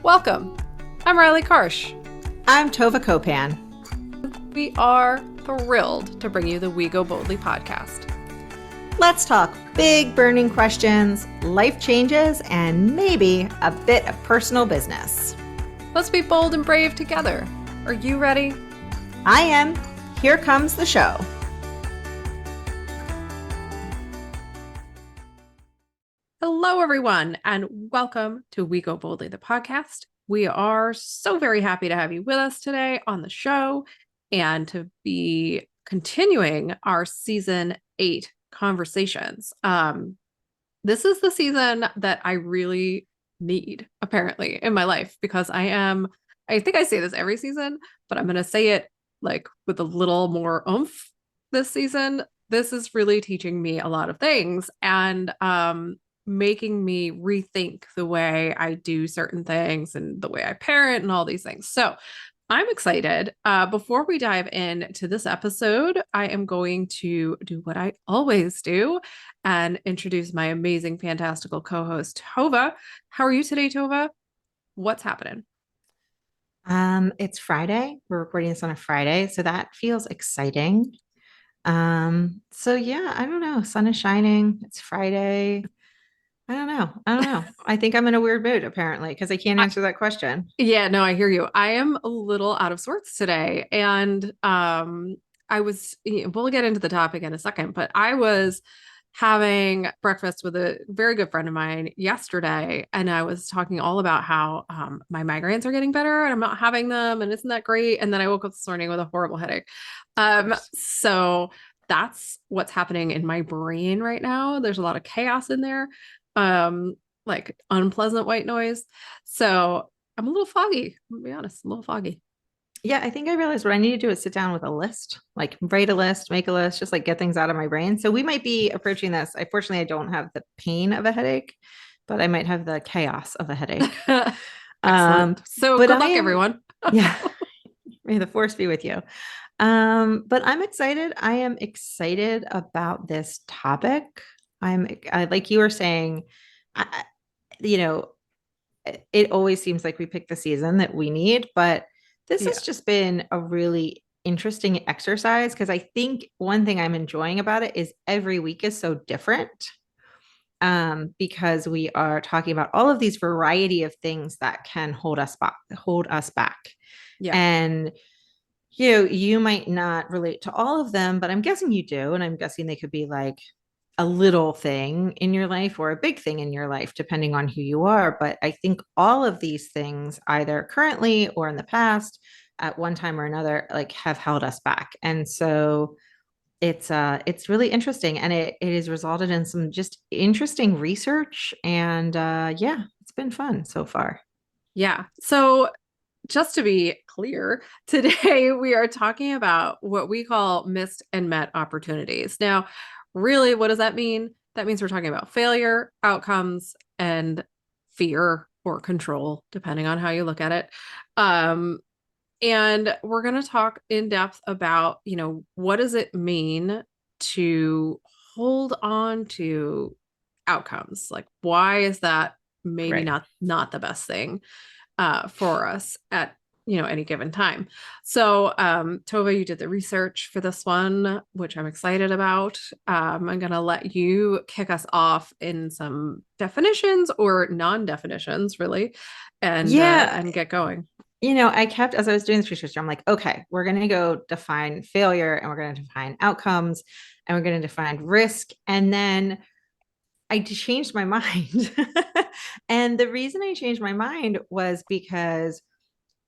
Welcome. I'm Riley Karsh. I'm Tova Kopan. We are thrilled to bring you the We Go Boldly podcast. Let's talk big burning questions, life changes, and maybe a bit of personal business. Let's be bold and brave together. Are you ready? I am. Here comes the show. Hello, everyone, and welcome to We Go Boldly, the podcast. We are so very happy to have you with us today on the show and to be continuing our season 8 conversations. This is the season that I really need, apparently, in my life, because I think I say this every season, but I'm going to say it like with a little more oomph this season. This is really teaching me a lot of things and making me rethink the way I do certain things and the way I parent and all these things. So I'm excited. Before we dive into this episode, I am going to do what I always do and introduce my amazing, fantastical co-host, Tova. How are you today, Tova? What's happening? It's Friday. We're recording this on a Friday, so that feels exciting. So yeah, I don't know. Sun is shining. It's Friday. I don't know. I think I'm in a weird mood apparently because I can't answer that question. Yeah, no, I hear you. I am a little out of sorts today. And we'll get into the topic in a second, but I was having breakfast with a very good friend of mine yesterday, and I was talking all about how my migraines are getting better and I'm not having them, and isn't that great? And then I woke up this morning with a horrible headache. So that's what's happening in my brain right now. There's a lot of chaos in there. Like unpleasant white noise. So I'm a little foggy, I'll be honest, a little foggy. Yeah, I think I realized what I need to do is sit down with a list, like write a list, make a list, just like get things out of my brain. So we might be approaching this. Fortunately, I don't have the pain of a headache, but I might have the chaos of a headache. Excellent. So but good luck, everyone. Yeah, may the force be with you. But I'm excited. I am excited about this topic. Like you were saying, I, you know, it always seems like we pick the season that we need, but this has just been a really interesting exercise because I think one thing I'm enjoying about it is every week is so different. Because we are talking about all of these variety of things that can hold us back. Yeah. And you might not relate to all of them, but I'm guessing you do. And I'm guessing they could be like a little thing in your life or a big thing in your life, depending on who you are. But I think all of these things, either currently or in the past, at one time or another, like have held us back. And so it's really interesting. And it has resulted in some just interesting research. And yeah, it's been fun so far. Yeah. So just to be clear, today we are talking about what we call missed and met opportunities. Now, really, what does that mean? That means we're talking about failure, outcomes, and fear or control, depending on how you look at it. And we're going to talk in depth about, what does it mean to hold on to outcomes? Like, why is that maybe Right. not the best thing for us at any given time? So Tova, you did the research for this one, which I'm excited about. I'm gonna let you kick us off in some definitions or non-definitions, really, and get going. As I was doing this research, I'm like, okay, we're going to go define failure and we're going to define outcomes and we're going to define risk. And then I changed my mind. And the reason I changed my mind was because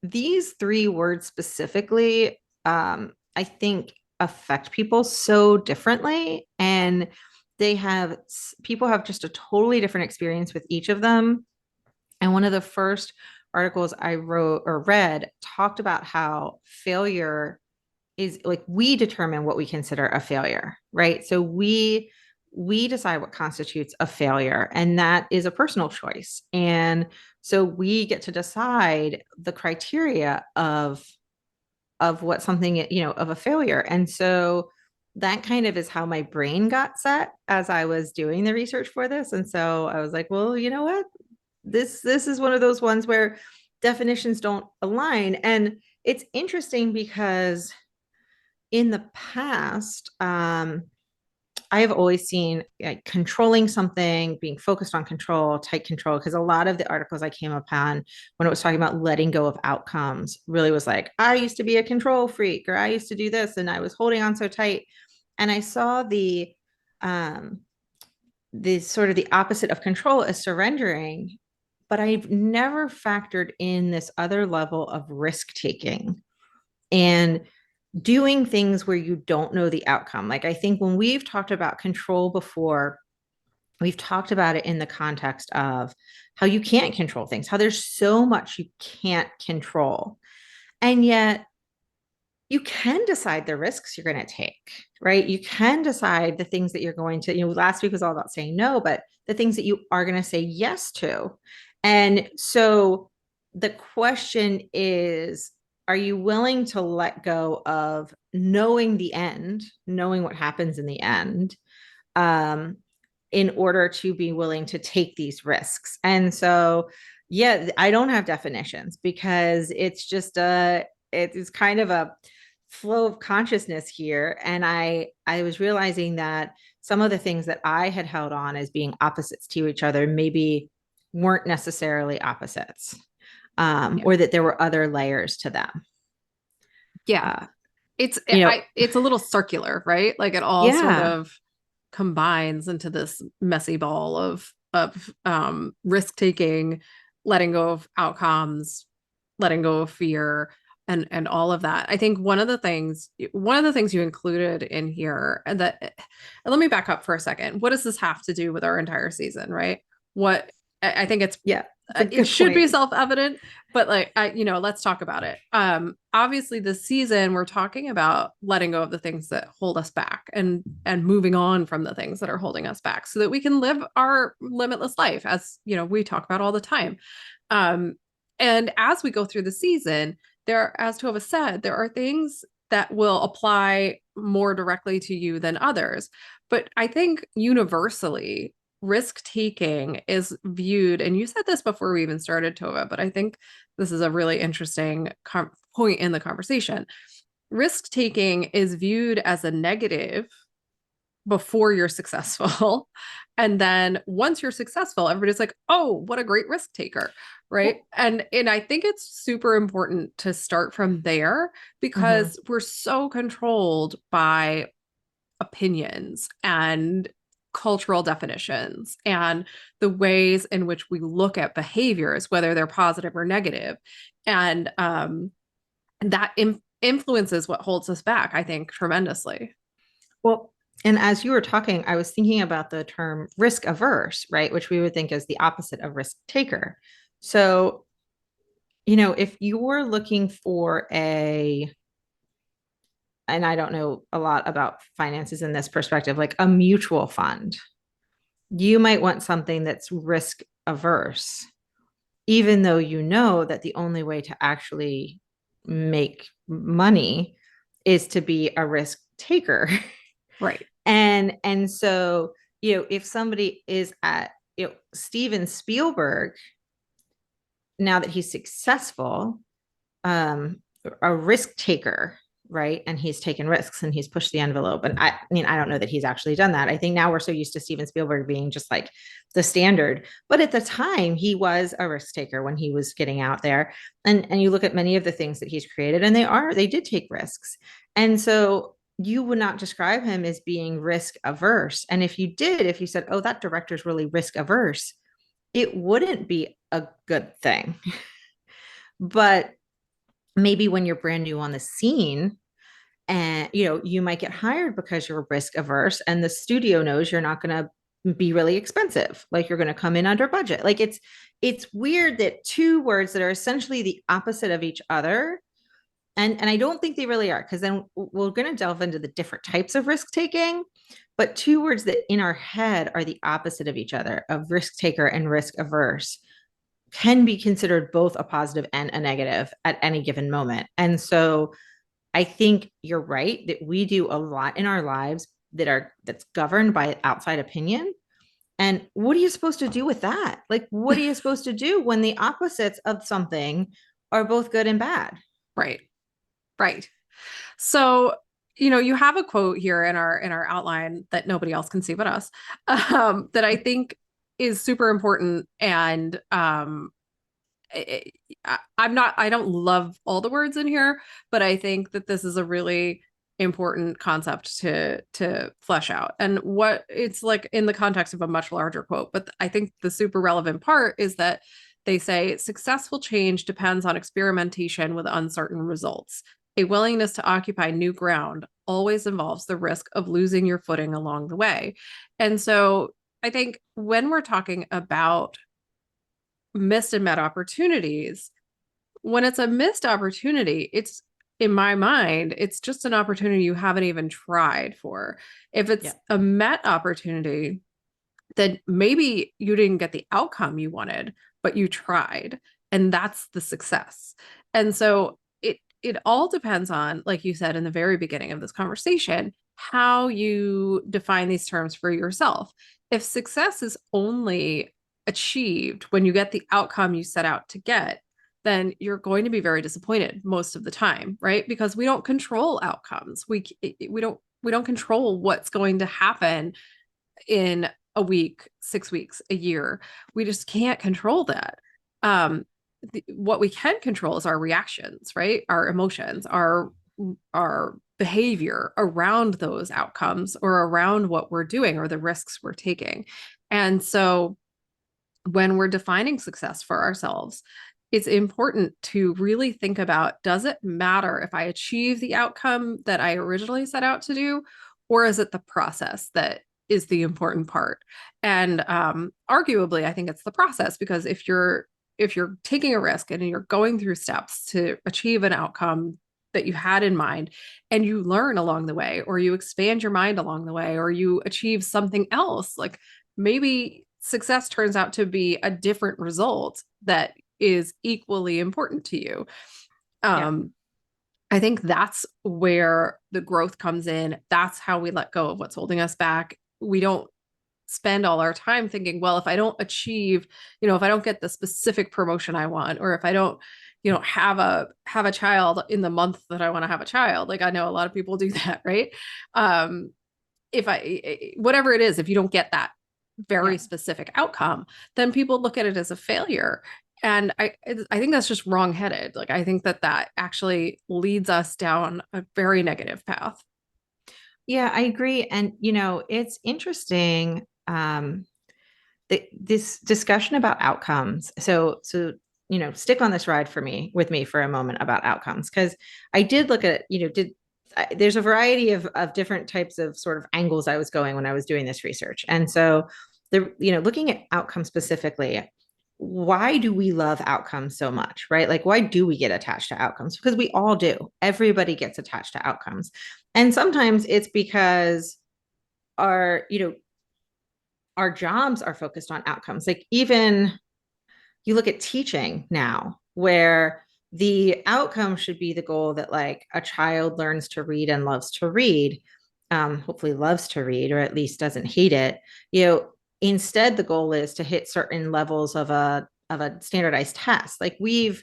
these three words specifically, I think affect people so differently. And people have just a totally different experience with each of them. And one of the first articles I wrote or read talked about how failure is like we determine what we consider a failure, right? So we decide what constitutes a failure, and that is a personal choice. And so we get to decide the criteria of what something, of a failure. And so that kind of is how my brain got set as I was doing the research for this. And so I was like, well, you know what? This is one of those ones where definitions don't align. And it's interesting because in the past, I have always seen like controlling something, being focused on control, tight control, because a lot of the articles I came upon when it was talking about letting go of outcomes really was like, I used to be a control freak, or I used to do this and I was holding on so tight. And I saw the sort of the opposite of control is surrendering, but I've never factored in this other level of risk taking and doing things where you don't know the outcome. Like I think when we've talked about control before, we've talked about it in the context of how you can't control things, how there's so much you can't control. And yet you can decide the risks you're going to take, right? You can decide the things that you're going to, last week was all about saying no, but the things that you are going to say yes to. And so the question is, are you willing to let go of knowing the end, knowing what happens in the end, in order to be willing to take these risks? And so, yeah, I don't have definitions because it's just it's kind of a flow of consciousness here. And I was realizing that some of the things that I had held on as being opposites to each other maybe weren't necessarily opposites, or that there were other layers to them. Yeah. Uh, It's you know, it's a little circular, right? Like it all sort yeah. of combines into this messy ball of risk taking, letting go of outcomes, letting go of fear, and all of that. I think one of the things you included in here, and let me back up for a second. What does this have to do with our entire season, right? What I think it's Yeah, it's a it good should be point. self-evident, but like let's talk about it. Obviously this season we're talking about letting go of the things that hold us back and moving on from the things that are holding us back so that we can live our limitless life, as we talk about all the time. um and as we go through the season, as Tova said, there are things that will apply more directly to you than others. But I think universally, risk taking is viewed, and you said this before we even started, Tova, but I think this is a really interesting point in the conversation. Risk taking is viewed as a negative before you're successful. And then once you're successful, everybody's like, oh, what a great risk taker. Right. Well, And I think it's super important to start from there mhm. because we're so controlled by opinions and cultural definitions and the ways in which we look at behaviors, whether they're positive or negative. And that influences what holds us back, I think, tremendously. Well, and as you were talking, I was thinking about the term risk averse, right? Which we would think is the opposite of risk taker. So, if you were looking for and I don't know a lot about finances in this perspective, like a mutual fund, you might want something that's risk averse, even though you know that the only way to actually make money is to be a risk taker. Right. And so, if somebody is at, Steven Spielberg, now that he's successful, a risk taker, right? And he's taken risks and he's pushed the envelope. And I mean, I don't know that he's actually done that. I think now we're so used to Steven Spielberg being just like the standard. But at the time, he was a risk taker when he was getting out there. And you look at many of the things that he's created, and they did take risks. And so you would not describe him as being risk averse. And if you did, if you said, oh, that director's really risk averse, it wouldn't be a good thing. But maybe when you're brand new on the scene, and you might get hired because you're risk averse and the studio knows you're not going to be really expensive, like you're going to come in under budget. Like it's weird that two words that are essentially the opposite of each other, and I don't think they really are, because then we're going to delve into the different types of risk taking, but two words that in our head are the opposite of each other, of risk taker and risk averse, can be considered both a positive and a negative at any given moment. And so I think you're right that we do a lot in our lives that's governed by outside opinion. And what are you supposed to do with that? Like, what are you supposed to do when the opposites of something are both good and bad? Right. Right. So, you have a quote here in our outline that nobody else can see but us, that I think is super important. And I don't love all the words in here, but I think that this is a really important concept to flesh out. And what it's like in the context of a much larger quote, but I think the super relevant part is that they say successful change depends on experimentation with uncertain results. A willingness to occupy new ground always involves the risk of losing your footing along the way. And so I think when we're talking about missed and met opportunities, when it's a missed opportunity, it's in my mind, it's just an opportunity you haven't even tried for. If Yeah. it's a met opportunity, then maybe you didn't get the outcome you wanted, but you tried, and that's the success. And so it all depends on, like you said in the very beginning of this conversation, how you define these terms for yourself. If success is only achieved when you get the outcome you set out to get, then you're going to be very disappointed most of the time, right? Because we don't control outcomes. We don't control what's going to happen in a week, 6 weeks, a year. We just can't control that. What we can control is our reactions, right? Our emotions, our behavior around those outcomes or around what we're doing or the risks we're taking. And so when we're defining success for ourselves, it's important to really think about, does it matter if I achieve the outcome that I originally set out to do, or is it the process that is the important part? And arguably, I think it's the process, because if you're taking a risk and you're going through steps to achieve an outcome that you had in mind, and you learn along the way, or you expand your mind along the way, or you achieve something else, like maybe success turns out to be a different result that is equally important to you. Yeah. Um, I think that's where the growth comes in. That's how we let go of what's holding us back. We don't spend all our time thinking, well, if I don't achieve, if I don't get the specific promotion I want, or if I don't, have a child in the month that I want to have a child. Like, I know a lot of people do that, right? Um, if I whatever it is, if you don't get that very Yeah. specific outcome, then people look at it as a failure. And I think that's just wrong-headed. Like, I think that that actually leads us down a very negative path. Yeah, I agree. And, it's interesting. This discussion about outcomes. So, stick on this ride with me for a moment about outcomes. Cause I did look at, there's a variety of different types of sort of angles I was going when I was doing this research. And so looking at outcomes specifically, why do we love outcomes so much, right? Like, why do we get attached to outcomes? Because we all do. Everybody gets attached to outcomes. And sometimes it's because our, our jobs are focused on outcomes. Like, even you look at teaching now, where the outcome should be the goal that like a child learns to read and loves to read, hopefully loves to read, or at least doesn't hate it. Instead the goal is to hit certain levels of a standardized test. Like, we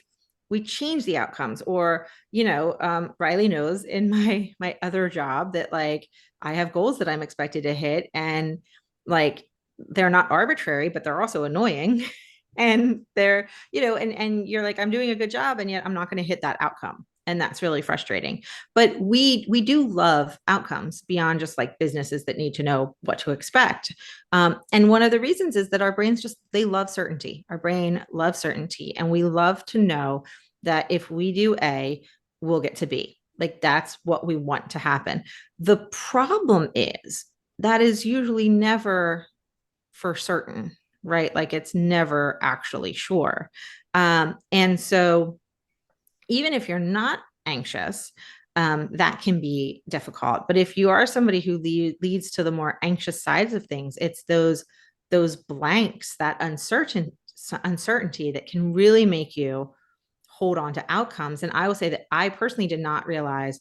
change the outcomes. Or Riley knows in my other job that like I have goals that I'm expected to hit, and like they're not arbitrary, but they're also annoying. And they're, and you're like, I'm doing a good job, and yet I'm not going to hit that outcome. And that's really frustrating. But we do love outcomes beyond just like businesses that need to know what to expect. And one of the reasons is that our brains they love certainty. Our brain loves certainty. And we love to know that if we do A, we'll get to B. Like, that's what we want to happen. The problem is that is usually never for certain, right? Like, it's never actually sure. And so even if you're not anxious, that can be difficult. But if you are somebody who leads to the more anxious sides of things, it's those blanks, that uncertainty that can really make you hold on to outcomes. And I will say that I personally did not realize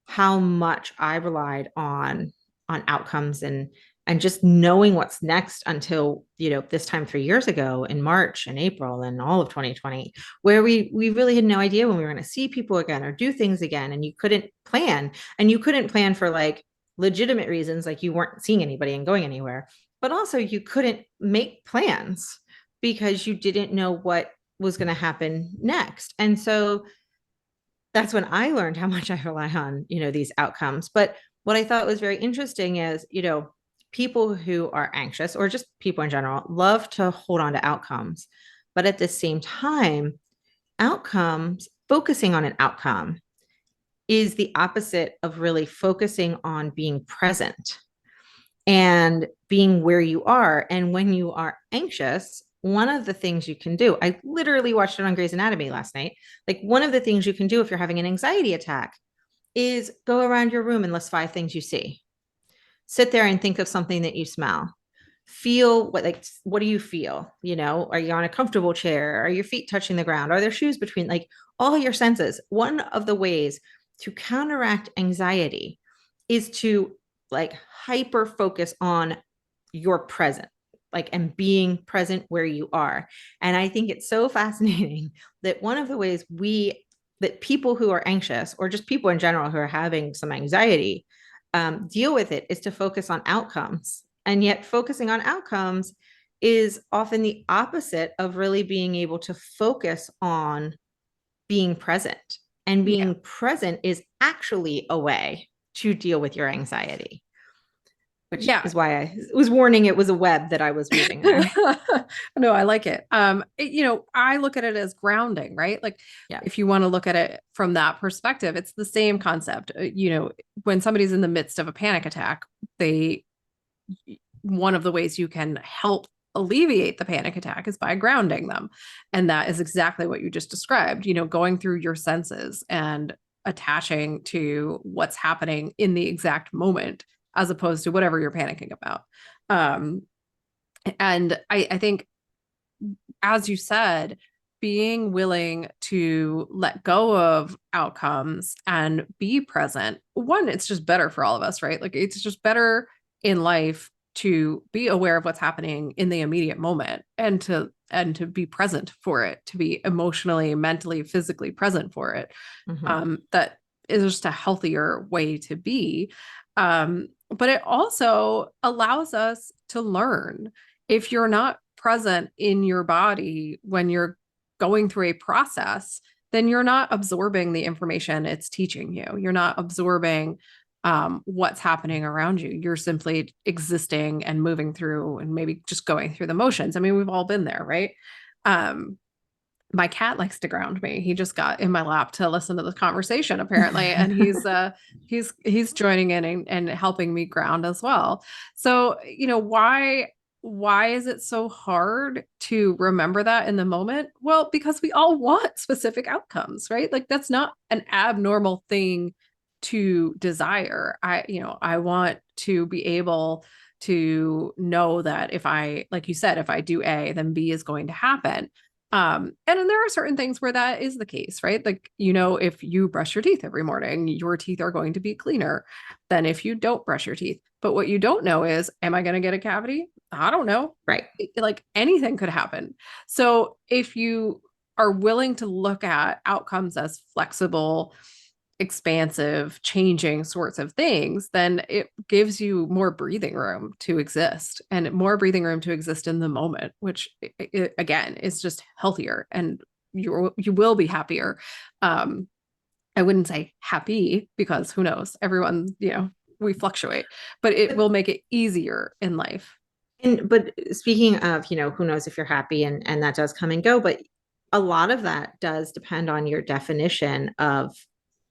how much I relied on outcomes and just knowing what's next until, this time 3 years ago in March and April and all of 2020, where we really had no idea when we were going to see people again or do things again. And you couldn't plan, for like legitimate reasons, like you weren't seeing anybody and going anywhere, but also you couldn't make plans because you didn't know what was going to happen next. And so that's when I learned how much I rely on, these outcomes. But what I thought was very interesting is, people who are anxious, or just people in general, love to hold on to outcomes. But at the same time, focusing on an outcome is the opposite of really focusing on being present and being where you are. And when you are anxious, one of the things you can do, I literally watched it on Grey's Anatomy last night. Like, one of the things you can do if you're having an anxiety attack is go around your room and list 5 things you see. Sit there and think of something that you smell. Feel what do you feel? Are you on a comfortable chair? Are your feet touching the ground? Are there shoes between, like, all your senses? One of the ways to counteract anxiety is to, like, hyper focus on your present, like, and being present where you are. And I think it's so fascinating that one of the ways that people who are anxious, or just people in general who are having some anxiety, deal with it is to focus on outcomes. And yet focusing on outcomes is often the opposite of really being able to focus on being present. And being present is actually a way to deal with your anxiety, which is why I was warning it was a web that I was weaving there. No, I like it. I look at it as grounding, right? Like, if you want to look at it from that perspective, it's the same concept. When somebody's in the midst of a panic attack, one of the ways you can help alleviate the panic attack is by grounding them. And that is exactly what you just described, going through your senses and attaching to what's happening in the exact moment, as opposed to whatever you're panicking about. And I think, as you said, being willing to let go of outcomes and be present, one, it's just better for all of us, right? Like, it's just better in life to be aware of what's happening in the immediate moment, and to be present for it, to be emotionally, mentally, physically present for it. That is just a healthier way to be. But it also allows us to learn. If you're not present in your body when you're going through a process, then you're not absorbing the information it's teaching you. You're not absorbing what's happening around you. You're simply existing and moving through, and maybe just going through the motions. I mean, we've all been there, right? My cat likes to ground me. He just got in my lap to listen to the conversation, apparently, and he's joining in and helping me ground as well. So, why is it so hard to remember that in the moment? Well, because we all want specific outcomes, right? Like, that's not an abnormal thing to desire. I want to be able to know that if I, like you said, if I do A, then B is going to happen. And then there are certain things where that is the case, right? Like, if you brush your teeth every morning, your teeth are going to be cleaner than if you don't brush your teeth. But what you don't know is, am I going to get a cavity? I don't know. Right. Like, anything could happen. So if you are willing to look at outcomes as flexible, expansive, changing sorts of things, then it gives you more breathing room to exist, and more breathing room to exist in the moment, which again is just healthier, and you will be happier. I wouldn't say happy, because who knows, everyone, we fluctuate, but it will make it easier in life. But speaking of, who knows if you're happy, and that does come and go, but a lot of that does depend on your definition of,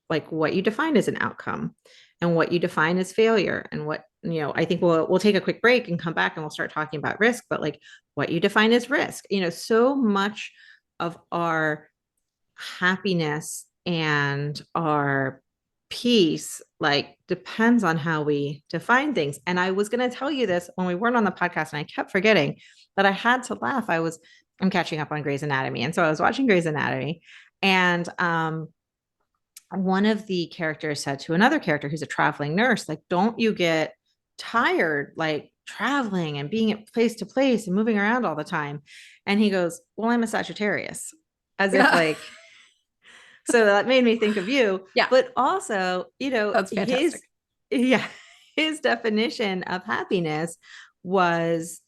like, what you define as an outcome and what you define as failure. And what, I think we'll take a quick break and come back and we'll start talking about risk, but, like, what you define as risk, so much of our happiness and our peace, like, depends on how we define things. And I was going to tell you this when we weren't on the podcast, and I kept forgetting that I had to laugh. I'm catching up on Grey's Anatomy. And so I was watching Grey's Anatomy, and one of the characters said to another character who's a traveling nurse, like, don't you get tired, like, traveling and being at place to place and moving around all the time. And he goes, well, I'm a Sagittarius, as if Yeah. like, so that made me think of you, Yeah. but also, That's fantastic. yeah, his definition of happiness was,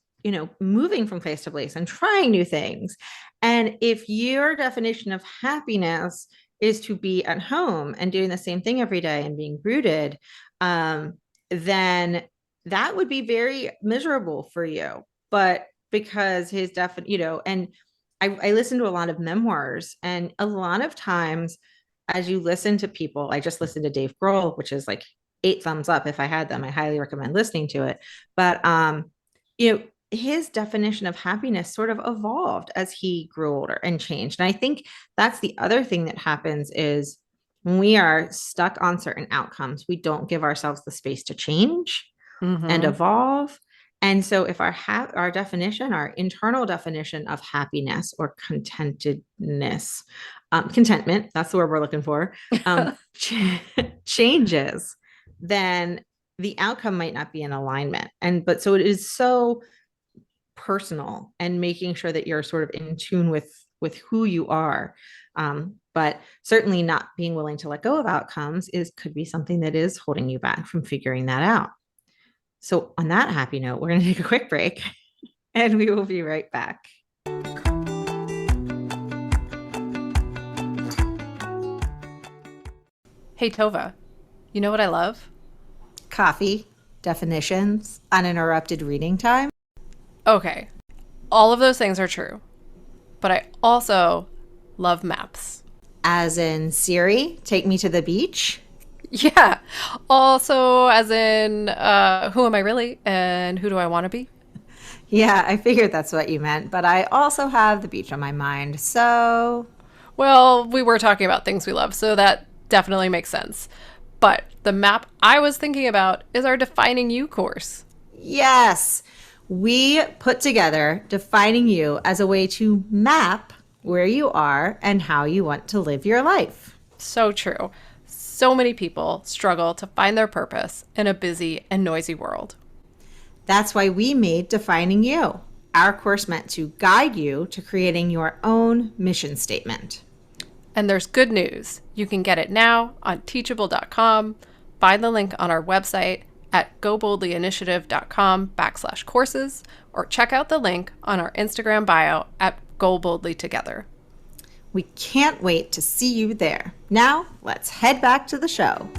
moving from place to place and trying new things. And if your definition of happiness is to be at home and doing the same thing every day and being rooted, then that would be very miserable for you. But because his and I listen to a lot of memoirs, and a lot of times as you listen to people, I just listened to Dave Grohl, which is like 8 thumbs up. If I had them, I highly recommend listening to it. But his definition of happiness sort of evolved as he grew older and changed. And I think that's the other thing that happens is when we are stuck on certain outcomes, we don't give ourselves the space to change and Mm-hmm. evolve. And so if our definition, our internal definition of happiness or contentedness, contentment, that's the word we're looking for, changes, then the outcome might not be in alignment. But so it is so personal, and making sure that you're sort of in tune with who you are. But certainly not being willing to let go of outcomes could be something that is holding you back from figuring that out. So, on that happy note, we're going to take a quick break and we will be right back. Hey, Tova, you know what I love? Coffee, definitions, uninterrupted reading time. Okay, all of those things are true, but I also love maps. As in Siri, take me to the beach. Yeah. Also, as in, who am I really and who do I want to be? Yeah, I figured that's what you meant, but I also have the beach on my mind. So, Well, we were talking about things we love, so that definitely makes sense. But the map I was thinking about is our Defining You course. yes, we put together defining you as a way to map where you are and how you want to live your life. So true. So many people struggle to find their purpose in a busy and noisy world. That's why we made Defining You, our course meant to guide you to creating your own mission statement. And there's good news. You can get it now on teachable.com. Find the link on our website at goboldlyinitiative.com/courses, or check out the link on our Instagram bio at Go Boldly Together. We can't wait to see you there. Now, let's head back to the show.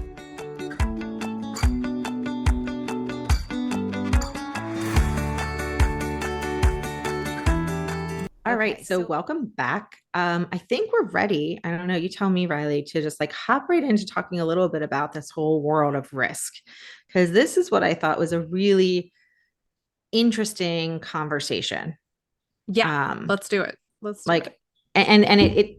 All right, Okay, so welcome back. I think we're ready. I don't know, you tell me, Riley, to just like hop right into talking a little bit about this whole world of risk, because this is what I thought was a really interesting conversation. Yeah, Um, let's do it. Let's do like, it. and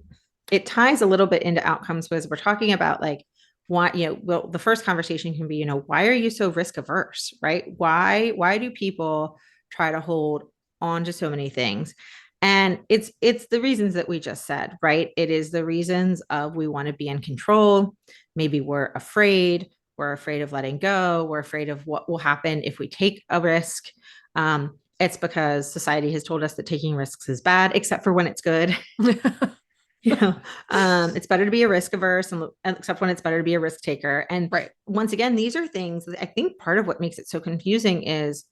it ties a little bit into outcomes, because we're talking about like why, well, the first conversation can be, why are you so risk averse, right? Why do people try to hold on to so many things? And it's the reasons that we just said, right? It is the reasons of we want to be in control. Maybe we're afraid. We're afraid of letting go. We're afraid of what will happen if we take a risk. It's because society has told us that taking risks is bad, except for when it's good. It's better to be a risk averse, and except when it's better to be a risk taker. And Right. once again, these are things that I think part of what makes it so confusing is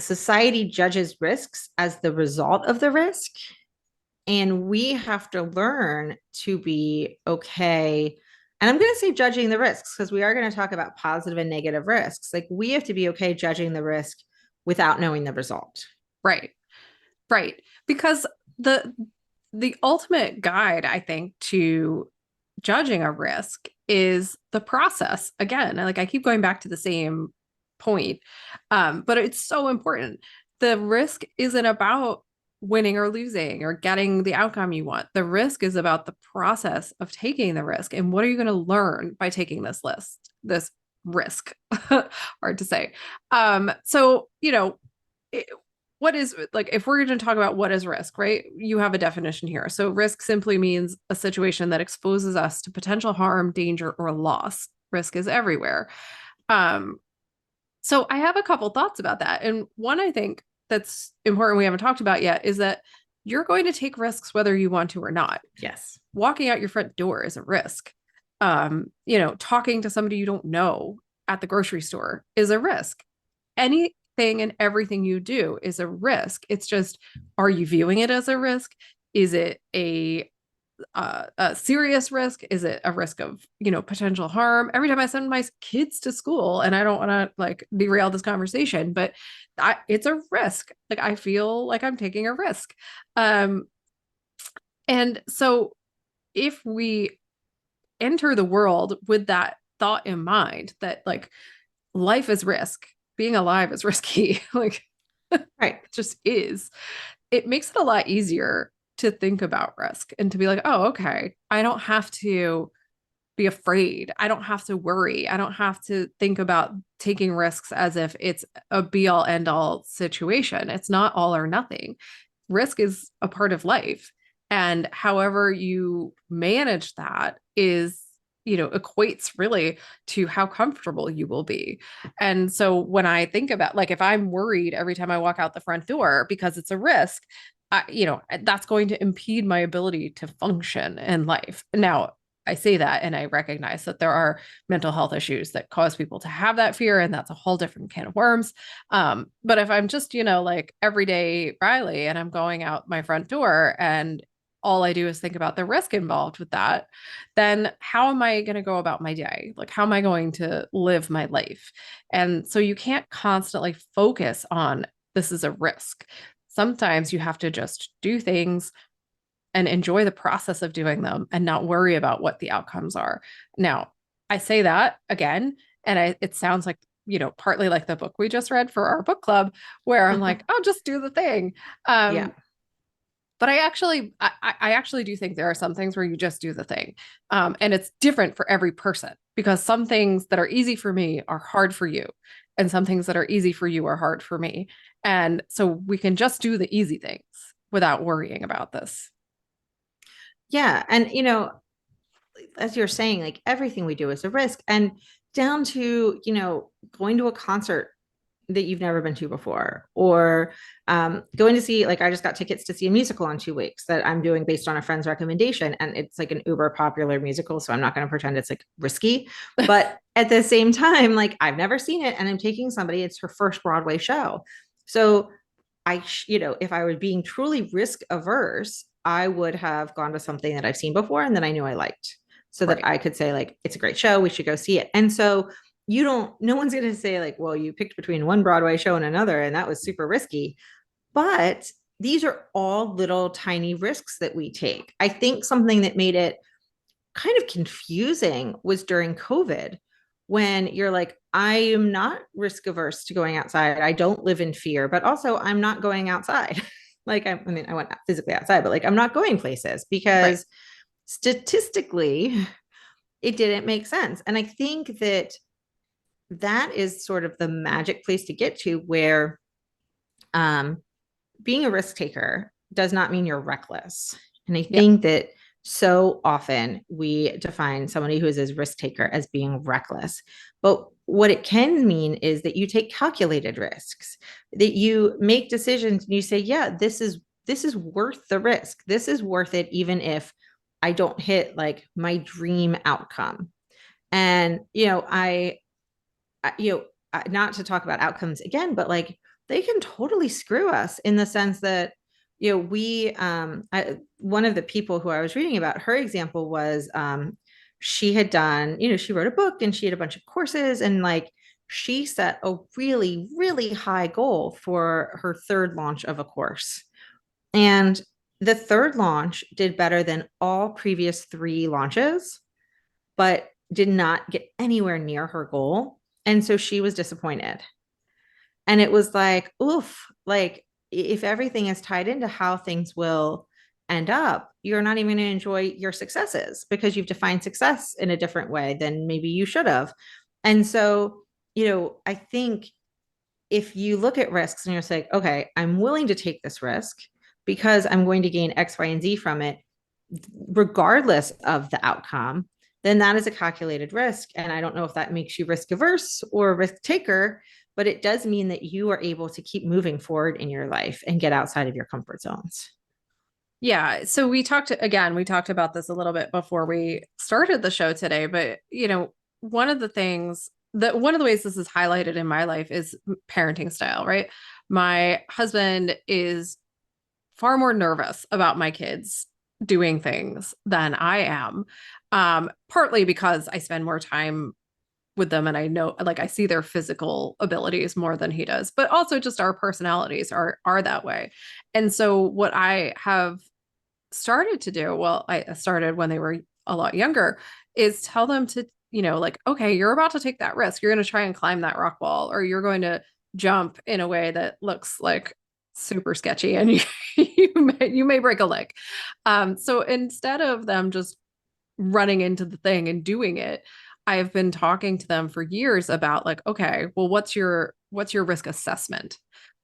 society judges risks as the result of the risk. And we have to learn to be okay. And I'm going to say judging the risks, because we are going to talk about positive and negative risks. Like, we have to be okay judging the risk without knowing the result. Right. Right. Because the ultimate guide, I think, to judging a risk is the process. Again, like I keep going back to the same point. But it's so important. The risk isn't about winning or losing or getting the outcome you want. The risk is about the process of taking the risk. And what are you going to learn by taking this risk? Hard to say. So, what is, like, if we're going to talk about what is risk, right? You have a definition here. So risk simply means a situation that exposes us to potential harm, danger, or loss. Risk is everywhere. Um, So I have a couple thoughts about that. And one I think that's important we haven't talked about yet is that you're going to take risks whether you want to or not. Yes. Walking out your front door is a risk. Talking to somebody you don't know at the grocery store is a risk. Anything and everything you do is a risk. It's just, are you viewing it as a risk? Is it a serious risk? Is it a risk of, potential harm? Every time I send my kids to school, and I don't want to like derail this conversation, but it's a risk. Like I feel like I'm taking a risk. Um, and so if we enter the world with that thought in mind, that like life is risk, being alive is risky, like Right. it just is, it makes it a lot easier to think about risk and to be like, oh, okay, I don't have to be afraid. I don't have to worry. I don't have to think about taking risks as if it's a be all end all situation. It's not all or nothing. Risk is a part of life. And however you manage that is, equates really to how comfortable you will be. And so when I think about like if I'm worried every time I walk out the front door because it's a risk, that's going to impede my ability to function in life. Now, I say that and I recognize that there are mental health issues that cause people to have that fear, and that's a whole different can of worms. But if I'm just, like everyday Riley and I'm going out my front door and all I do is think about the risk involved with that, then how am I going to go about my day? Like, how am I going to live my life? And so you can't constantly focus on this is a risk. Sometimes you have to just do things and enjoy the process of doing them and not worry about what the outcomes are. Now, I say that again, and it sounds like, partly like the book we just read for our book club, where I'm like, oh, just do the thing. Yeah. But I actually do think there are some things where you just do the thing. And it's different for every person because some things that are easy for me are hard for you. And some things that are easy for you are hard for me. And so we can just do the easy things without worrying about this. Yeah. And, as you're saying, like everything we do is a risk, and down to, going to a concert that you've never been to before, or going to see, like I just got tickets to see a musical in 2 weeks that I'm doing based on a friend's recommendation. And it's like an uber popular musical. So I'm not going to pretend it's like risky, but at the same time, like I've never seen it and I'm taking somebody, it's her first Broadway show. So if I was being truly risk averse, I would have gone to something that I've seen before and that I knew I liked, so that Right. I could say, like, it's a great show, we should go see it. And so no one's going to say, like, well, you picked between one Broadway show and another, and that was super risky. But these are all little tiny risks that we take. I think something that made it kind of confusing was during COVID, when you're like, I am not risk averse to going outside. I don't live in fear, but also I'm not going outside. Like, I mean, I went physically outside, but like, I'm not going places Right. because statistically, it didn't make sense. And I think that that is sort of the magic place to get to, where um, being a risk taker does not mean you're reckless. And I Yeah. think that so often we define somebody who is a risk taker as being reckless. But what it can mean is that you take calculated risks, that you make decisions and you say, yeah, this is worth the risk. This is worth it, even if I don't hit like my dream outcome. And, not to talk about outcomes again, but like they can totally screw us in the sense that, one of the people who I was reading about, her example was, she had done, she wrote a book and she had a bunch of courses, and like she set a really, really high goal for her third launch of a course. And the third launch did better than all previous three launches, but did not get anywhere near her goal. And so she was disappointed. And it was like, oof, like if everything is tied into how things will end up, you're not even going to enjoy your successes because you've defined success in a different way than maybe you should have. And so, I think if you look at risks and you're like, okay, I'm willing to take this risk because I'm going to gain X, Y, and Z from it, regardless of the outcome, then that is a calculated risk. And I don't know if that makes you risk averse or risk taker, but it does mean that you are able to keep moving forward in your life and get outside of your comfort zones. Yeah. So we talked about this a little bit before we started the show today, but one of the things that one of the ways this is highlighted in my life is parenting style, right? My husband is far more nervous about my kids doing things than I am. Partly because I spend more time with them and I know like I see their physical abilities more than he does, but also just our personalities are that way. And so what I have started to do, well, I started when they were a lot younger, is tell them to, like, okay, you're about to take that risk. You're going to try and climb that rock wall, or you're going to jump in a way that looks like super sketchy and you may break a leg. So instead of them just running into the thing and doing it, I've been talking to them for years about like, okay, well, what's your risk assessment?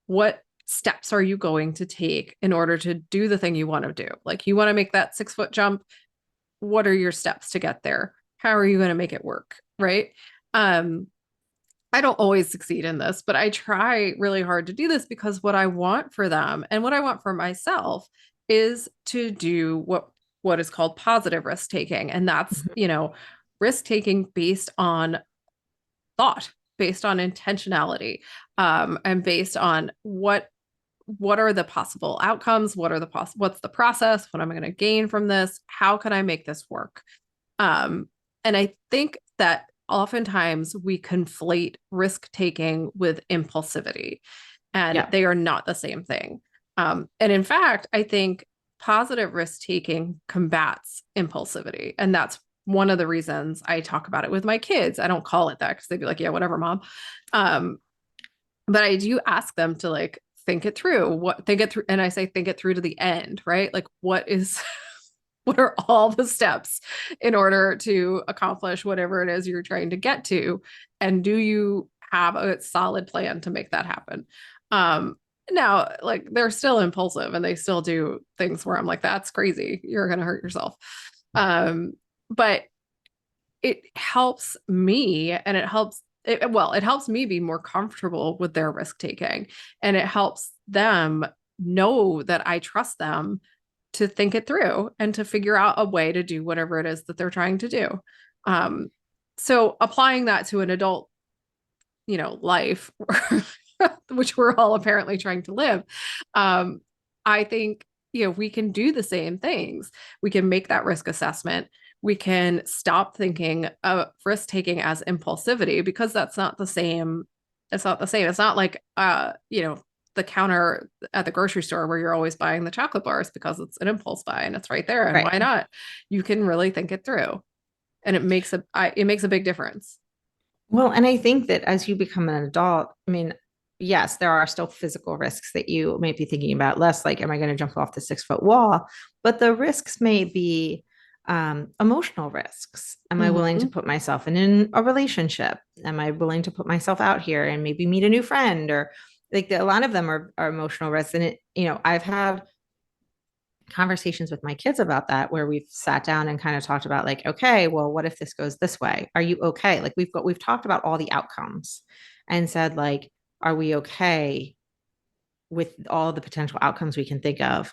What steps are you going to take in order to do the thing you want to do? Like you want to make that 6 foot jump. What are your steps to get there? How are you going to make it work? Right. Um, I don't always succeed in this, but I try really hard to do this because what I want for them and what I want for myself is to do what is called positive risk taking. And that's, Mhm. risk taking based on thought, based on intentionality, and based on what are the possible outcomes, what's the process, what am I going to gain from this, how can I make this work? um, and I think that oftentimes we conflate risk taking with impulsivity, and Yeah. they are not the same thing. And in fact, I think positive risk taking combats impulsivity, and that's one of the reasons I talk about it with my kids. I don't call it that because they'd be like, yeah, whatever, mom. um, but I do ask them to like think it through, and I say think it through to the end, right? Like what are all the steps in order to accomplish whatever it is you're trying to get to, and do you have a solid plan to make that happen? um Now, like, they're still impulsive and they still do things where I'm like, that's crazy, you're going to hurt yourself. But it helps me, and it helps me be more comfortable with their risk taking, and it helps them know that I trust them to think it through and to figure out a way to do whatever it is that they're trying to do. um so applying that to an adult, life, which we're all apparently trying to live, um I think, we can do the same things. We can make that risk assessment. We can stop thinking of risk taking as impulsivity, because that's not the same. It's not the same. It's not like the counter at the grocery store where you're always buying the chocolate bars because it's an impulse buy and it's right there, and Right. why not? You can really think it through, and it makes a big difference. Well, and I think that as you become an adult, I mean, yes, there are still physical risks that you may be thinking about less, like, am I going to jump off the 6 foot wall? But the risks may be emotional risks. Am I willing to Mhm. put myself in a relationship? Am I willing to put myself out here and maybe meet a new friend? Or like a lot of them are emotional risks. And I've had conversations with my kids about that where we've sat down and kind of talked about like, okay, well, what if this goes this way? Are you okay? Like we've talked about all the outcomes and said like, are we okay with all the potential outcomes we can think of,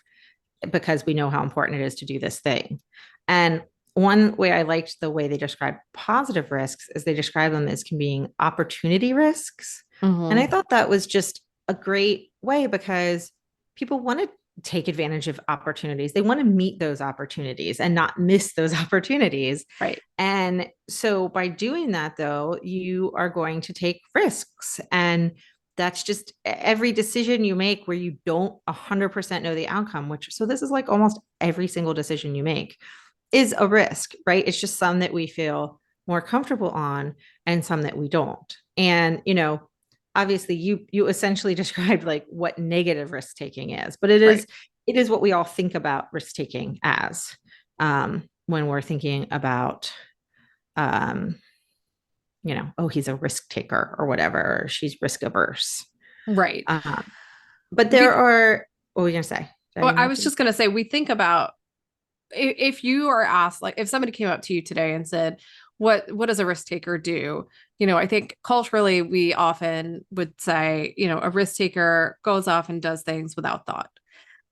because we know how important it is to do this thing. And one way I liked the way they describe positive risks is they describe them as being opportunity risks. And I Mhm. thought that was just a great way, because people want to take advantage of opportunities. They want to meet those opportunities and not miss those opportunities. Right. And so by doing that, though, you are going to take risks. And that's just every decision you make where you don't 100% know the outcome, which, so this is like almost every single decision you make is a risk, right? It's just some that we feel more comfortable on and some that we don't. And, obviously you essentially described like what negative risk taking is, but it Right. is it is what we all think about risk taking as, when we're thinking about, um, oh, he's a risk taker or whatever, or she's risk averse. Right. But there We are, what were you going to say? Did I Well, I interrupt was you? just going to say, we think about, if you are asked, like if somebody came up to you today and said, what does a risk taker do? I think culturally we often would say, a risk taker goes off and does things without thought,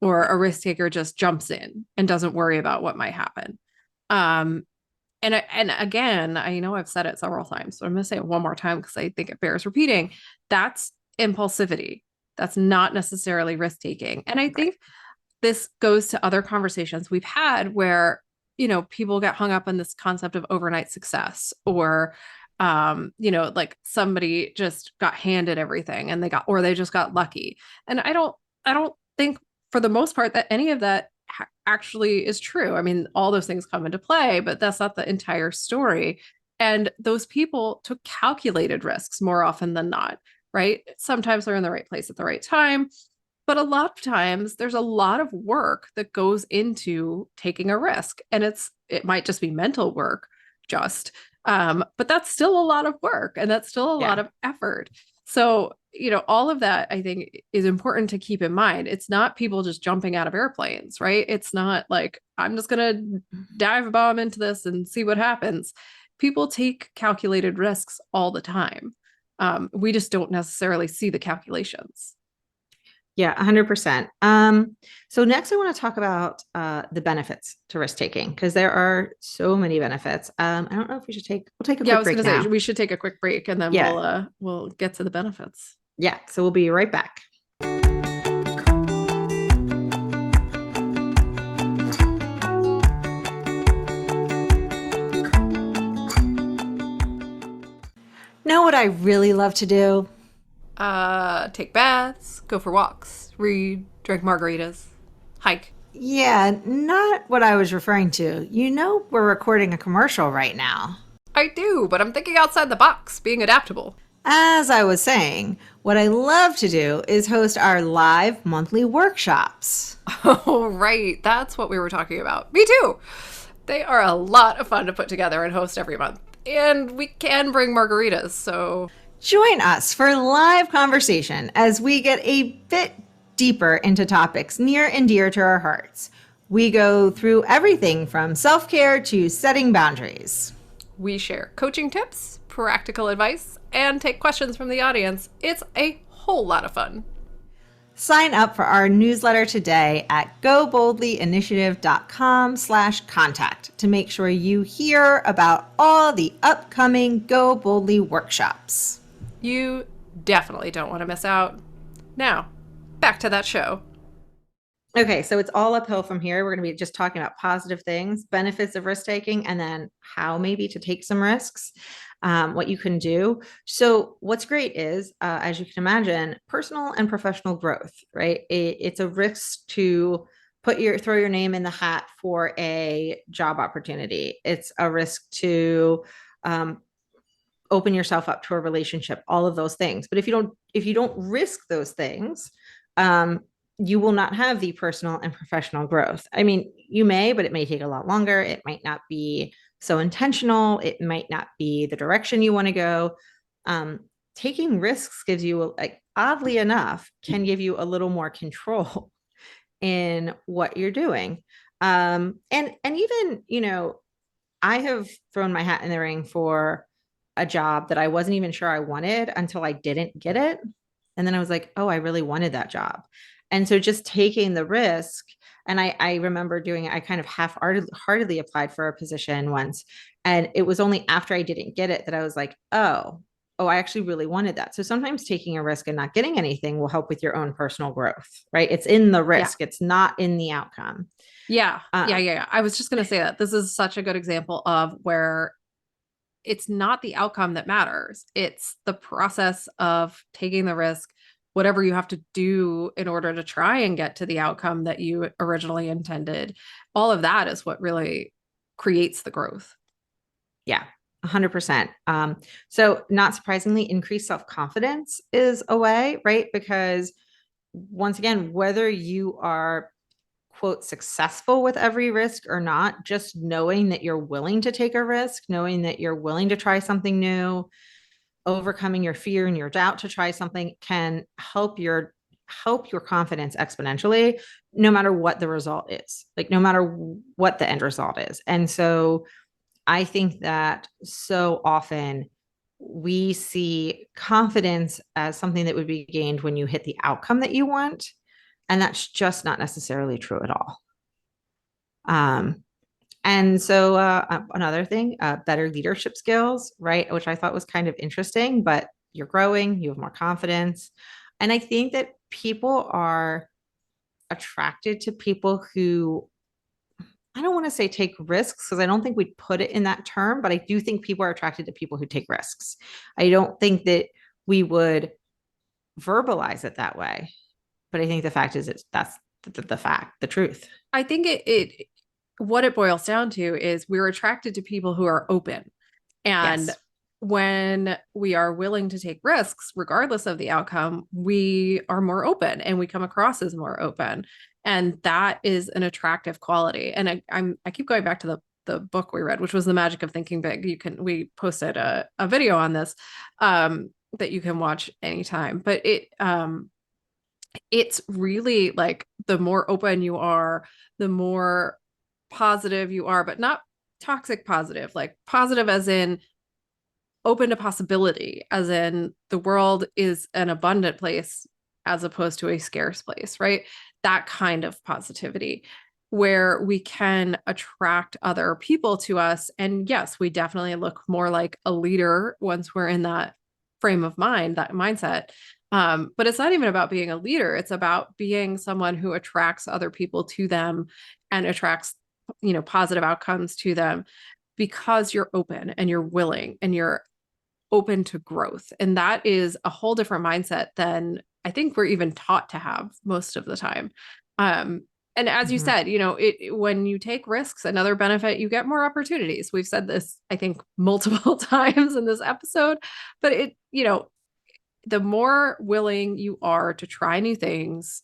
or a risk taker just jumps in and doesn't worry about what might happen. Um, and again, I know I've said it several times, so I'm going to say it one more time because I think it bears repeating. That's impulsivity. That's not necessarily risk taking. And I think this goes to other conversations we've had where, people get hung up on this concept of overnight success, or like somebody just got handed everything and they just got lucky. And I don't think for the most part that any of that actually is true. I mean, all those things come into play, but that's not the entire story. And those people took calculated risks more often than not, right? Sometimes they're in the right place at the right time, but a lot of times there's a lot of work that goes into taking a risk. And it might just be mental work, but that's still a lot of work and that's still a lot of effort. So, all of that I think is important to keep in mind. It's not people just jumping out of airplanes, right? It's not like, I'm just going to dive a bomb into this and see what happens. People take calculated risks all the time. We just don't necessarily see the calculations. Yeah, 100%. So next I want to talk about the benefits to risk taking, because there are so many benefits. I don't know if we'll take a quick I was break going to now. say we should take a quick break and then we'll get to the benefits. Yeah, so we'll be right back. Know what I really love to do? Take baths, go for walks, read, drink margaritas, hike. Yeah, not what I was referring to. We're recording a commercial right now. I do, but I'm thinking outside the box, being adaptable. As I was saying, what I love to do is host our live monthly workshops. Oh, right. That's what we were talking about. Me too. They are a lot of fun to put together and host every month. And we can bring margaritas, so join us for live conversation as we get a bit deeper into topics near and dear to our hearts. We go through everything from self-care to setting boundaries. We share coaching tips, practical advice, and take questions from the audience. It's a whole lot of fun. Sign up for our newsletter today at goboldlyinitiative.com/contact to make sure you hear about all the upcoming Go Boldly workshops. You definitely don't want to miss out. Now, back to that show. Okay, so it's all uphill from here. We're going to be just talking about positive things, benefits of risk taking, and then how maybe to take some risks, what you can do. So what's great is, as you can imagine, personal and professional growth, right? It's a risk to throw your name in the hat for a job opportunity. It's a risk to open yourself up to a relationship, all of those things. But if you don't risk those things, you will not have the personal and professional growth. I mean, you may, but it may take a lot longer. It might not be so intentional. It might not be the direction you want to go. Taking risks gives you, like, oddly enough, can give you a little more control in what you're doing. And even, I have thrown my hat in the ring for a job that I wasn't even sure I wanted until I didn't get it. And then I was like, oh, I really wanted that job. And so just taking the risk, and I remember doing it, I kind of half-heartedly applied for a position once. And it was only after I didn't get it that I was like, oh, I actually really wanted that. So sometimes taking a risk and not getting anything will help with your own personal growth, right? It's in the risk. It's not in the outcome. Yeah. I was just going to say that this is such a good example of where it's not the outcome that matters. It's the process of taking the risk, whatever you have to do in order to try and get to the outcome that you originally intended. All of that is what really creates the growth. Yeah, 100%. So not surprisingly, increased self-confidence is a way, right? Because once again, whether you are, quote, successful with every risk or not, just knowing that you're willing to take a risk, knowing that you're willing to try something new, overcoming your fear and your doubt to try something can help your confidence exponentially, no matter what the result is, like no matter what the end result is. And so I think that so often we see confidence as something that would be gained when you hit the outcome that you want. And that's just not necessarily true at all. Um, and so another thing, better leadership skills, right? Which I thought was kind of interesting, but you're growing, you have more confidence. And I think that people are attracted to people who, I don't want to say take risks because I don't think we'd put it in that term, but I do think people are attracted to people who take risks. I don't think that we would verbalize it that way, but I think the fact is that's the fact, the truth. I think it what it boils down to is we're attracted to people who are open. And Yes. when we are willing to take risks, regardless of the outcome, we are more open and we come across as more open. And that is an attractive quality. And I keep going back to the book we read, which was The Magic of Thinking Big. We posted a video on this that you can watch anytime. But it's really like the more open you are, the more positive you are, but not toxic positive, like positive as in open to possibility, as in the world is an abundant place as opposed to a scarce place, right? That kind of positivity where we can attract other people to us. And yes, we definitely look more like a leader once we're in that frame of mind, that mindset. But it's not even about being a leader. It's about being someone who attracts other people to them and attracts, positive outcomes to them because you're open and you're willing and you're open to growth. And that is a whole different mindset than I think we're even taught to have most of the time. Um, and as you Mhm. said, when you take risks, another benefit, you get more opportunities. We've said this, I think, multiple times in this episode, but the more willing you are to try new things,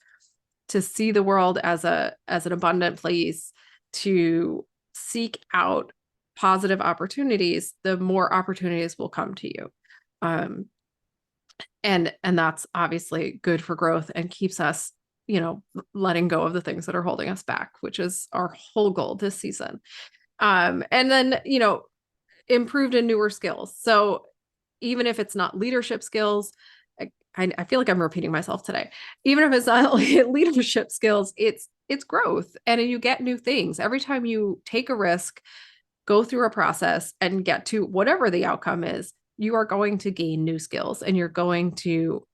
to see the world as an abundant place, to seek out positive opportunities, the more opportunities will come to you. Um, and that's obviously good for growth and keeps us, letting go of the things that are holding us back, which is our whole goal this season. And then, improved and newer skills. So even if it's not leadership skills, I feel like I'm repeating myself today. Even if it's not leadership skills, it's growth and you get new things. Every time you take a risk, go through a process and get to whatever the outcome is, you are going to gain new skills and you're going to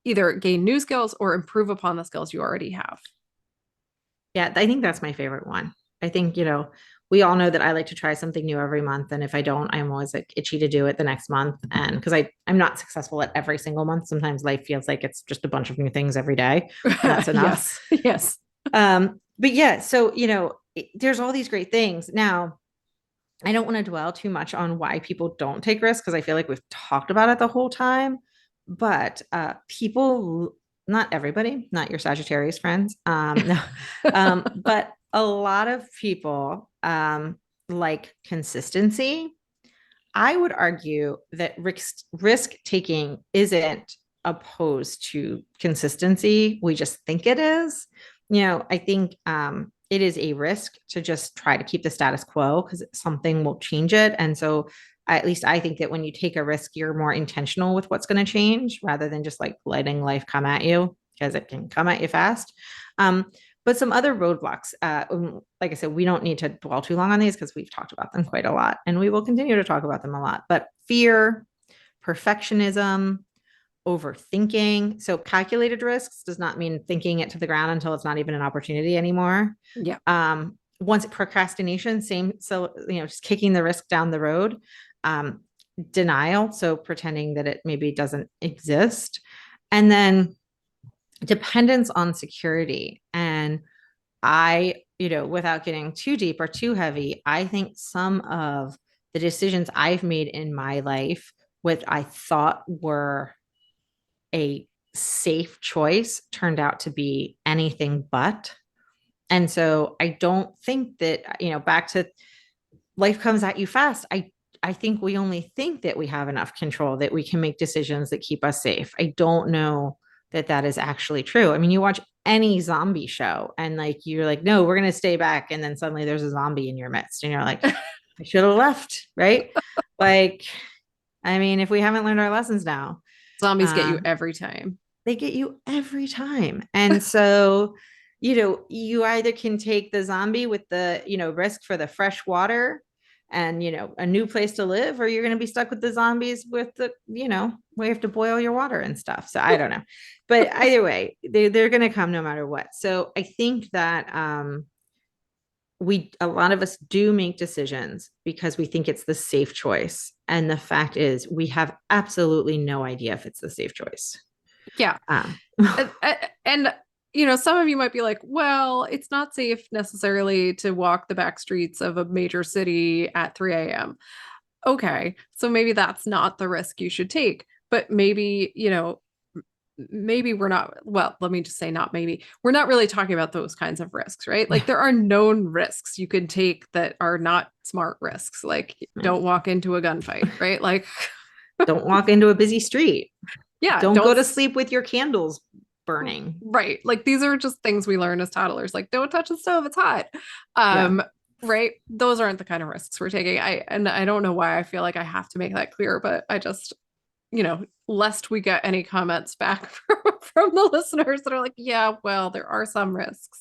either gain new skills or improve upon the skills you already have. Yeah, I think that's my favorite one. I think, we all know that I like to try something new every month. And if I don't, I'm always like itchy to do it the next month. And because I'm not successful at every single month. Sometimes life feels like it's just a bunch of new things every day. And that's enough. Yes. Yes. But yeah, so there's all these great things. Now, I don't want to dwell too much on why people don't take risks because I feel like we've talked about it the whole time. But people, not everybody, not your Sagittarius friends, no, but a lot of people like consistency. I would argue that risk taking isn't opposed to consistency. We just think it is. I think it is a risk to just try to keep the status quo because something will change it. And so, at least I think that when you take a risk, you're more intentional with what's going to change rather than just like letting life come at you because it can come at you fast. But some other roadblocks, like I said, we don't need to dwell too long on these because we've talked about them quite a lot and we will continue to talk about them a lot. But fear, perfectionism, overthinking. So calculated risks does not mean thinking it to the ground until it's not even an opportunity anymore. Yeah. Once procrastination, same. So, just kicking the risk down the road. Denial. So pretending that it maybe doesn't exist. And then dependence on security. And without getting too deep or too heavy, I think some of the decisions I've made in my life, what I thought were a safe choice, turned out to be anything but. And so I don't think that, back to life comes at you fast. I think we only think that we have enough control that we can make decisions that keep us safe. I don't know that that is actually true. I mean, you watch any zombie show and like you're like, no, we're going to stay back. And then suddenly there's a zombie in your midst and you're like, I should have left. Right. Like, I mean, if we haven't learned our lessons now, Zombies get you um, every time. they get you every time. And so, you either can take the zombie with the, risk for the fresh water and, a new place to live, or you're going to be stuck with the zombies with the, where you have to boil your water and stuff. So I don't know. But either way, they're going to come no matter what. So I think that a lot of us do make decisions because we think it's the safe choice. And the fact is, we have absolutely no idea if it's the safe choice. Yeah. Um, And some of you might be like, well, it's not safe necessarily to walk the back streets of a major city at 3 a.m. Okay, so maybe that's not the risk you should take. But maybe we're not, well, let me just say not maybe. We're not really talking about those kinds of risks, right? Like there are known risks you can take that are not smart risks. Like don't walk into a gunfight, right? Like don't walk into a busy street. yeah, Don't go to sleep with your candles burning. right. Like these are just things we learn as toddlers. Like don't touch the stove, it's hot. Yeah. Right. Those aren't the kind of risks we're taking. I don't know why I feel like I have to make that clear, but I just, lest we get any comments back from the listeners that are like, yeah, well, there are some risks.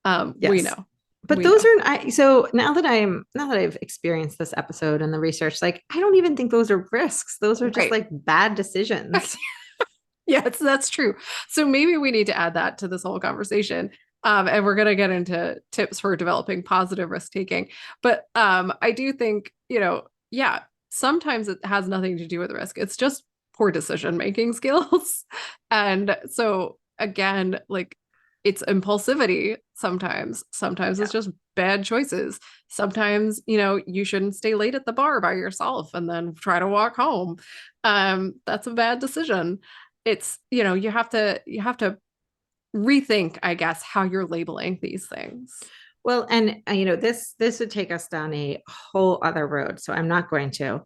We Yes. know. But We those know. are so now that I've experienced this episode and the research, like I don't even think those are risks. Those are just Right. like bad decisions. Yes, that's true. So maybe we need to add that to this whole conversation. And we're going to get into tips for developing positive risk taking. But I do think, yeah, sometimes it has nothing to do with risk. It's just poor decision making skills. And so, again, like it's impulsivity sometimes. Sometimes Yeah. it's just bad choices. Sometimes, you shouldn't stay late at the bar by yourself and then try to walk home. That's a bad decision. It's, you have to rethink, I guess, how you're labeling these things. Well, and this would take us down a whole other road. So I'm not going to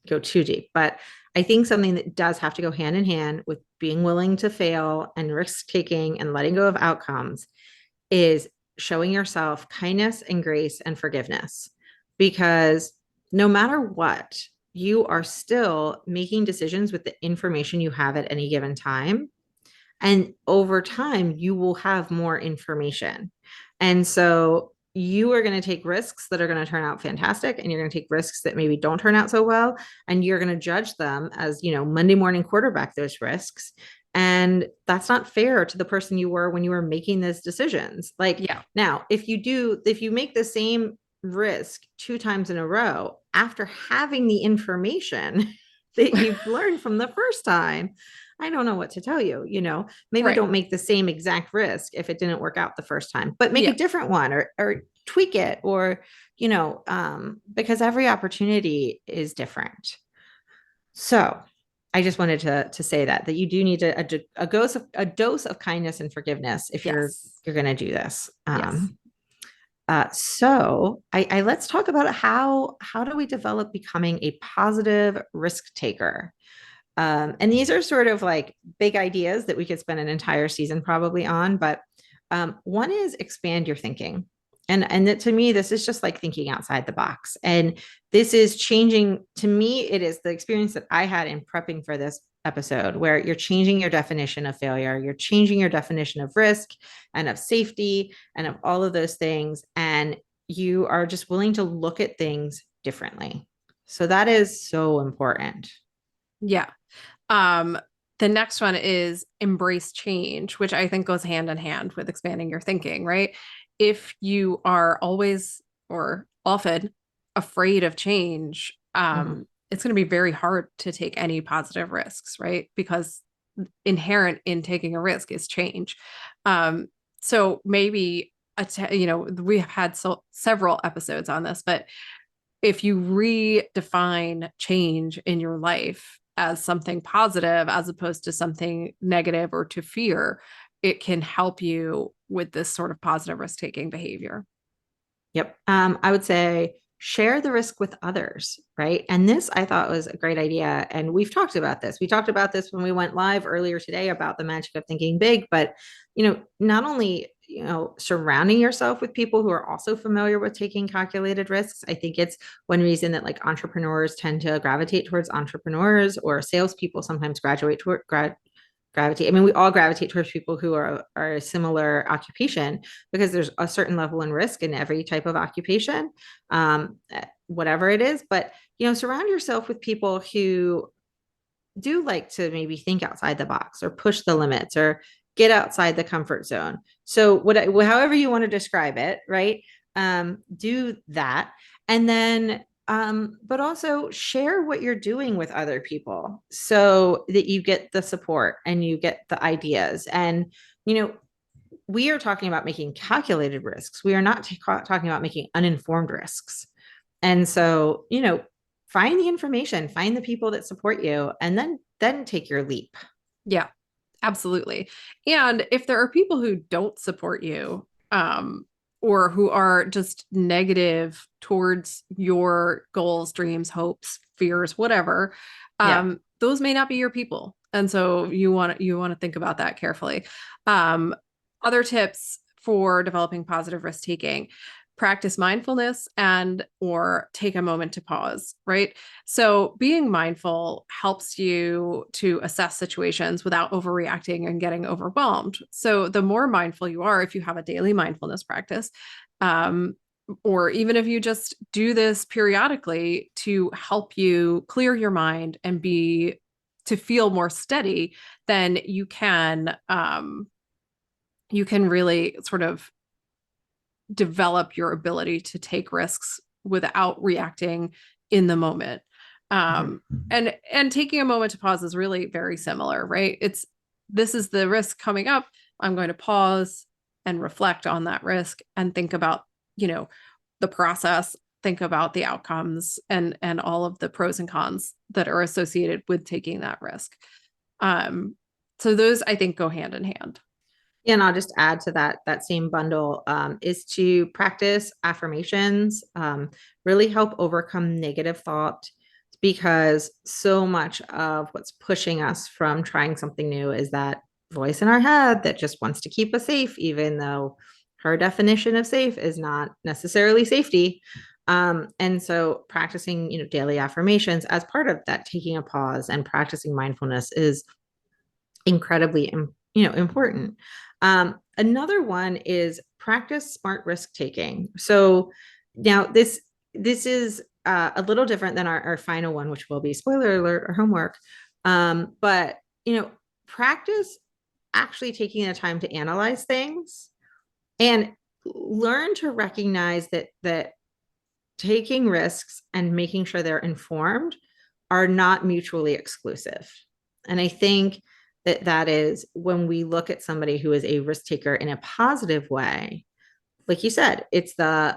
go too deep, but I think something that does have to go hand in hand with being willing to fail and risk taking and letting go of outcomes is showing yourself kindness and grace and forgiveness. Because no matter what, you are still making decisions with the information you have at any given time. And over time, you will have more information. And so you are going to take risks that are going to turn out fantastic, and you're going to take risks that maybe don't turn out so well. And you're going to judge them as, Monday morning quarterback those risks. And that's not fair to the person you were when you were making those decisions. Like Yeah. now, if you make the same risk 2 times in a row after having the information that you've learned from the first time, I don't know what to tell you, maybe Right. don't make the same exact risk if it didn't work out the first time, but make Yeah. a different one or tweak it or, because every opportunity is different. So I just wanted to say that you do need a dose of kindness and forgiveness if you're Yes. going to do this. Yes. So I let's talk about how do we develop becoming a positive risk taker? And these are sort of like big ideas that we could spend an entire season probably on. But one is expand your thinking. And that, to me, this is just like thinking outside the box. And this is changing, to me, it is the experience that I had in prepping for this episode, where you're changing your definition of failure, you're changing your definition of risk and of safety and of all of those things. And you are just willing to look at things differently. So that is so important. Yeah. Um, the next one is embrace change, which I think goes hand in hand with expanding your thinking, right? If you are always or often afraid of change, Mhm. it's going to be very hard to take any positive risks, right? Because inherent in taking a risk is change. So maybe we have had several episodes on this, but if you redefine change in your life as something positive as opposed to something negative or to fear, it can help you with this sort of positive risk taking behavior. Yep. I would say share the risk with others, right? And this I thought was a great idea. And we've talked about this. We talked about this when we went live earlier today about the magic of thinking big. But, not only, surrounding yourself with people who are also familiar with taking calculated risks. I think it's one reason that like entrepreneurs tend to gravitate towards entrepreneurs, or salespeople sometimes gravitate. I mean, we all gravitate towards people who are a similar occupation, because there's a certain level in risk in every type of occupation, whatever it is. But, surround yourself with people who do like to maybe think outside the box or push the limits or get outside the comfort zone. So however you want to describe it, right? Do that. And then, but also share what you're doing with other people so that you get the support and you get the ideas. And, we are talking about making calculated risks. We are not talking about making uninformed risks. And so, find the information, find the people that support you, and then take your leap. Yeah, absolutely. And if there are people who don't support you, or who are just negative towards your goals, dreams, hopes, fears, whatever, those may not be your people. And so you want to think about that carefully. Other tips for developing positive risk taking: practice mindfulness or take a moment to pause, right? So being mindful helps you to assess situations without overreacting and getting overwhelmed. So the more mindful you are, if you have a daily mindfulness practice, or even if you just do this periodically to help you clear your mind and to feel more steady, then you can really sort of develop your ability to take risks without reacting in the moment. And taking a moment to pause is really very similar, right? This is the risk coming up. I'm going to pause and reflect on that risk and think about, the process, think about the outcomes and all of the pros and cons that are associated with taking that risk. So those, I think, go hand in hand. Yeah, and I'll just add to that same bundle, is to practice affirmations, really help overcome negative thought, because so much of what's pushing us from trying something new is that voice in our head that just wants to keep us safe, even though her definition of safe is not necessarily safety. And so practicing, daily affirmations as part of that, taking a pause and practicing mindfulness, is incredibly important. Another one is practice smart risk taking. So now this is a little different than our final one, which will be, spoiler alert, or homework. But practice actually taking the time to analyze things and learn to recognize that taking risks and making sure they're informed are not mutually exclusive. And I think that is when we look at somebody who is a risk taker in a positive way, like you said, it's the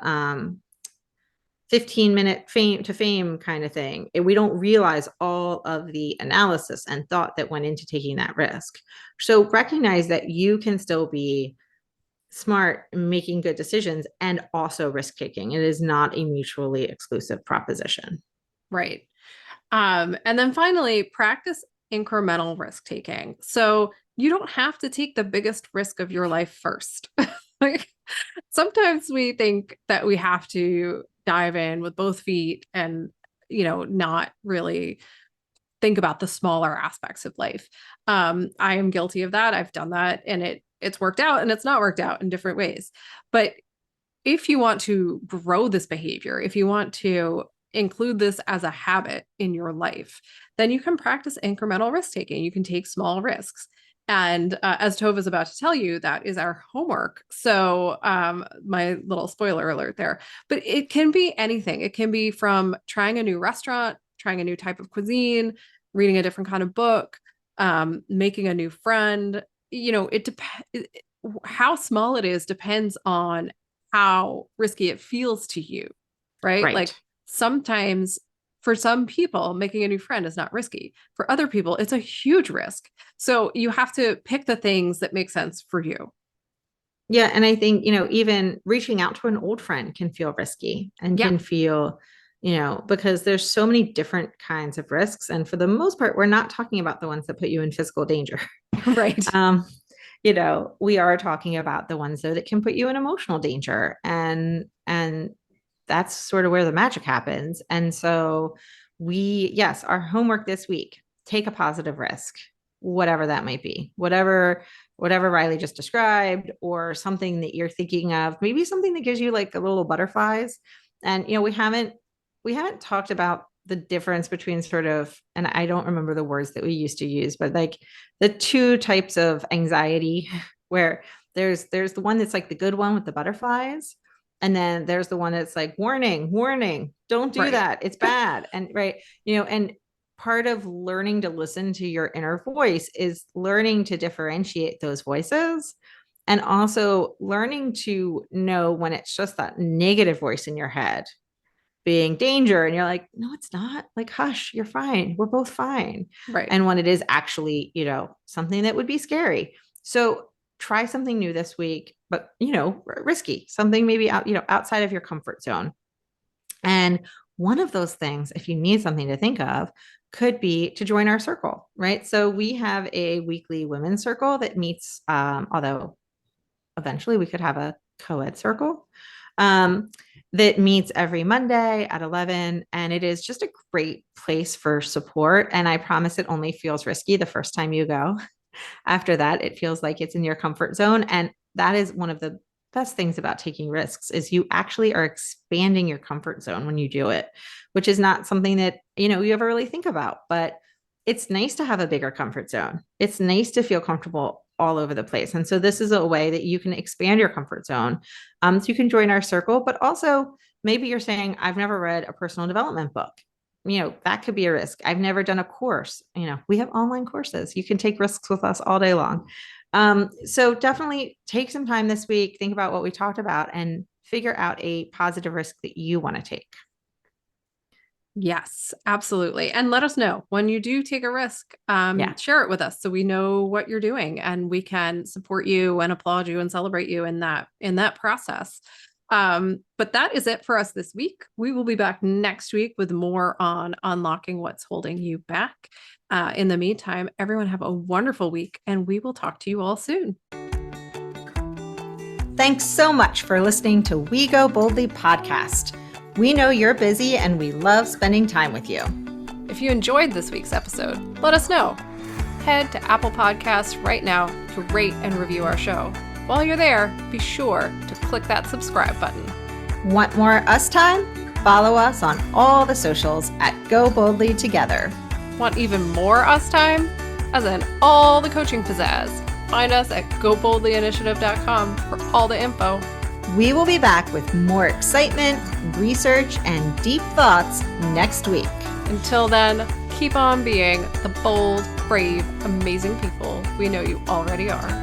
15-minute fame to fame kind of thing. We don't realize all of the analysis and thought that went into taking that risk. So recognize that you can still be smart, making good decisions, and also risk taking. It is not a mutually exclusive proposition. Right. And then finally, practice incremental risk taking. So you don't have to take the biggest risk of your life first. Like, sometimes we think that we have to dive in with both feet and, not really think about the smaller aspects of life. I am guilty of that. I've done that, and it's worked out and it's not worked out in different ways. But if you want to grow this behavior, if you want to include this as a habit in your life, then you can practice incremental risk taking. You can take small risks. And as Tove is about to tell you, that is our homework. So my little spoiler alert there. But it can be anything. It can be from trying a new restaurant, trying a new type of cuisine, reading a different kind of book, making a new friend. It depends. How small it is depends on how risky it feels to you, right? Like, sometimes for some people, making a new friend is not risky. For other people, it's a huge risk. So you have to pick the things that make sense for you. Yeah. And I think, even reaching out to an old friend can feel risky and can feel, because there's so many different kinds of risks. And for the most part, we're not talking about the ones that put you in physical danger. Right. we are talking about the ones though that can put you in emotional danger. And that's sort of where the magic happens. And so yes, our homework this week, take a positive risk, whatever that might be, whatever Riley just described, or something that you're thinking of, maybe something that gives you like a little butterflies. And, we haven't talked about the difference between sort of, and I don't remember the words that we used to use, but like the two types of anxiety, where there's the one that's like the good one with the butterflies. And then there's the one that's like, warning, don't do that. It's bad. And right. And part of learning to listen to your inner voice is learning to differentiate those voices, and also learning to know when it's just that negative voice in your head being danger, and you're like, no, it's not, like, hush, you're fine, we're both fine. Right. And when it is actually, something that would be scary. So try something new this week, but risky, something maybe outside of your comfort zone. And one of those things, if you need something to think of, could be to join our circle, right? So we have a weekly women's circle that meets, although eventually we could have a co-ed circle, that meets every Monday at 11. And it is just a great place for support. And I promise it only feels risky the first time you go. After that, it feels like it's in your comfort zone. And that is one of the best things about taking risks, is you actually are expanding your comfort zone when you do it, which is not something that, you ever really think about, but it's nice to have a bigger comfort zone. It's nice to feel comfortable all over the place. And so this is a way that you can expand your comfort zone. So you can join our circle, but also maybe you're saying, I've never read a personal development book. That could be a risk. I've never done a course. We have online courses. You can take risks with us all day long. So definitely take some time this week, think about what we talked about, and figure out a positive risk that you want to take. Yes, absolutely. And let us know when you do take a risk. Share it with us so we know what you're doing, and we can support you and applaud you and celebrate you in that process. But that is it for us this week. We will be back next week with more on unlocking what's holding you back. In the meantime, everyone have a wonderful week, and we will talk to you all soon. Thanks so much for listening to We Go Boldly podcast. We know you're busy, and we love spending time with you. If you enjoyed this week's episode, let us know. Head to Apple Podcasts right now to rate and review our show. While you're there, be sure to click that subscribe button. Want more us time? Follow us on all the socials at Go Boldly Together. Want even more us time? As in all the coaching pizzazz. Find us at goboldlyinitiative.com for all the info. We will be back with more excitement, research, and deep thoughts next week. Until then, keep on being the bold, brave, amazing people we know you already are.